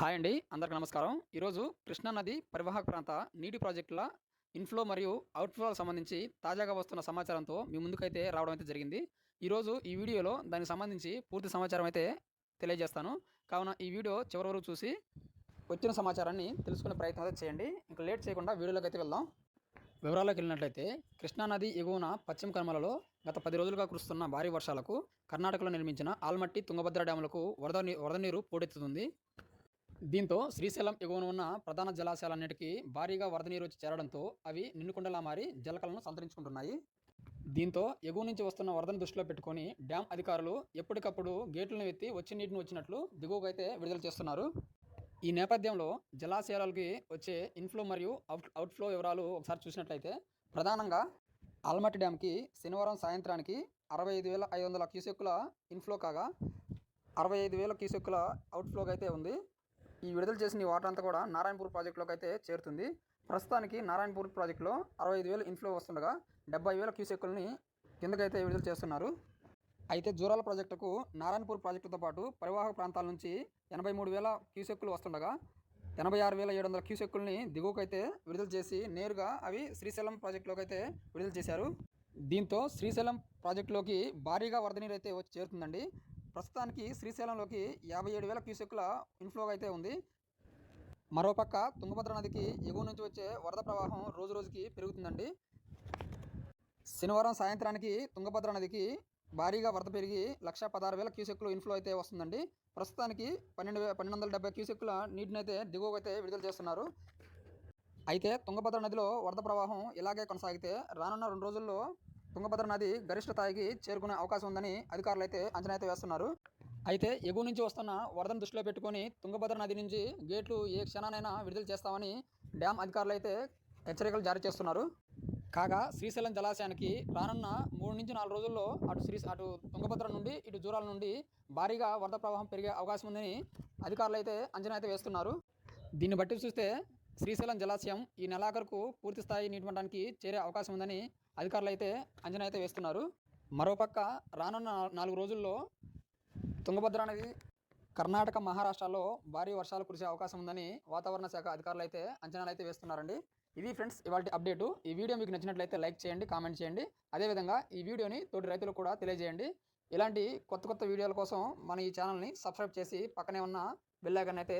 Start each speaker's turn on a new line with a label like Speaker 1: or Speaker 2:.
Speaker 1: Hi అండి, అందరికీ నమస్కారం. ఈరోజు కృష్ణా నది పరివాహక ప్రాంత నీటి ప్రాజెక్టుల ఇన్ఫ్లో మరియు అవుట్‌ఫ్లోలకు సంబంధించి తాజాగా వస్తున్న సమాచారంతో మీ ముందుకైతే రావడం అయితే జరిగింది. ఈరోజు ఈ వీడియోలో దానికి సంబంధించి పూర్తి సమాచారం అయితే తెలియజేస్తాను. కావున ఈ వీడియో చివరి వరకు చూసి వచ్చిన సమాచారాన్ని తెలుసుకునే ప్రయత్నం అయితే చేయండి. ఇంకా లేట్ చేయకుండా వీడియోలోకి అయితే వెళ్దాం. వివరాల్లోకి వెళ్ళినట్లయితే కృష్ణా నది ఎగువన పశ్చిమ కనుమలలో గత 10 రోజులుగా కురుస్తున్న భారీ వర్షాలకు కర్ణాటకలో నిర్మించిన ఆల్మట్టి తుంగభద్ర డ్యాములకు వరద నీరు పోటెత్తుతుంది. దీంతో శ్రీశైలం ఎగువన ఉన్న ప్రధాన జలాశయాలన్నిటికీ భారీగా వరద నీరు వచ్చి చేరడంతో అవి నిండుకుండలా మారి జలకలను సంతరించుకుంటున్నాయి. దీంతో ఎగువ నుంచి వస్తున్న వరదను దృష్టిలో పెట్టుకొని డ్యాం అధికారులు ఎప్పటికప్పుడు గేట్లను ఎత్తి వచ్చే నీటిని వచ్చినట్లు దిగువకైతే విడుదల చేస్తున్నారు. ఈ నేపథ్యంలో జలాశయాలకి వచ్చే ఇన్ఫ్లో మరియు అవుట్ఫ్లో వివరాలు ఒకసారి చూసినట్లయితే ప్రధానంగా ఆల్మట్టి డ్యాంకి శనివారం సాయంత్రానికి 65,500 క్యూసెక్కుల ఇన్ఫ్లో కాగా 65,000 క్యూసెక్కుల అవుట్ఫ్లోకి అయితే ఉంది. ఈ విడుదల చేసిన ఈ వాటర్ అంతా కూడా నారాయణపూర్ ప్రాజెక్టులోకి అయితే చేరుతుంది. ప్రస్తుతానికి నారాయణపూర్ ప్రాజెక్టులో 65,000 ఇన్ఫ్లో వస్తుండగా 70,000 క్యూసెక్కులని కిందకైతే విడుదల చేస్తున్నారు. అయితే జూరాల ప్రాజెక్టుకు నారాయణపూర్ ప్రాజెక్టుతో పాటు పరివాహక ప్రాంతాల నుంచి 83,000 క్యూసెక్కులు వస్తుండగా 86,700 క్యూసెక్కుల్ని దిగువకైతే విడుదల చేసి నేరుగా అవి శ్రీశైలం ప్రాజెక్టులోకి అయితే విడుదల చేశారు. దీంతో శ్రీశైలం ప్రాజెక్టులోకి భారీగా వరద నీరు అయితే వచ్చి చేరుతుందండి. ప్రస్తుతానికి శ్రీశైలంలోకి 57,000 క్యూసెక్కుల ఇన్ఫ్లో అయితే ఉంది. మరోపక్క తుంగభద్ర నదికి ఎగువ నుంచి వచ్చే వరద ప్రవాహం రోజురోజుకి పెరుగుతుందండి. శనివారం సాయంత్రానికి తుంగభద్ర నదికి భారీగా వరద పెరిగి 1,16,000 క్యూసెక్కులు ఇన్ఫ్లో అయితే వస్తుందండి. ప్రస్తుతానికి 1,270 క్యూసెక్కుల నీటిని అయితే దిగువకైతే విడుదల చేస్తున్నారు. అయితే తుంగభద్ర నదిలో వరద ప్రవాహం ఇలాగే కొనసాగితే రానున్న 2 రోజుల్లో తుంగభద్ర నది గరిష్ట స్థాయికి చేరుకునే అవకాశం ఉందని అధికారులు అయితే అంచనా అయితే వేస్తున్నారు. అయితే ఎగువ నుంచి వస్తున్న వరదను దృష్టిలో పెట్టుకొని తుంగభద్ర నది నుంచి గేట్లు ఏ క్షణానైనా విడుదల చేస్తామని డ్యాం అధికారులు అయితే హెచ్చరికలు జారీ చేస్తున్నారు. కాగా శ్రీశైలం జలాశయానికి రానున్న 3 నుంచి 4 రోజుల్లో అటు తుంగభద్ర నుండి ఇటు జూరాల నుండి భారీగా వరద ప్రవాహం పెరిగే అవకాశం ఉందని అధికారులు అయితే అంచనా అయితే వేస్తున్నారు. దీన్ని బట్టి చూస్తే శ్రీశైలం జలాశయం ఈ నెలాఖరుకు పూర్తి స్థాయి నీటి మట్టానికి చేరే అవకాశం ఉందని అధికారులు అయితే అంచనా అయితే వేస్తున్నారు. మరోపక్క రానున్న 4 రోజుల్లో తుంగభద్ర నది కర్ణాటక, మహారాష్ట్రలో భారీ వర్షాలు కురిసే అవకాశం ఉందని వాతావరణ శాఖ అధికారులు అయితే అంచనాలు అయితే వేస్తున్నారండి. ఇది ఫ్రెండ్స్ ఇవాల్టి అప్డేటు. ఈ వీడియో మీకు నచ్చినట్లయితే లైక్ చేయండి, కామెంట్ చేయండి. అదేవిధంగా ఈ వీడియోని తోటి రైతులకు కూడా తెలియజేయండి. ఇలాంటి కొత్త వీడియోల కోసం మన ఈ ఛానల్ని సబ్స్క్రైబ్ చేసి పక్కనే ఉన్న బెల్ ఐకాన్ అయితే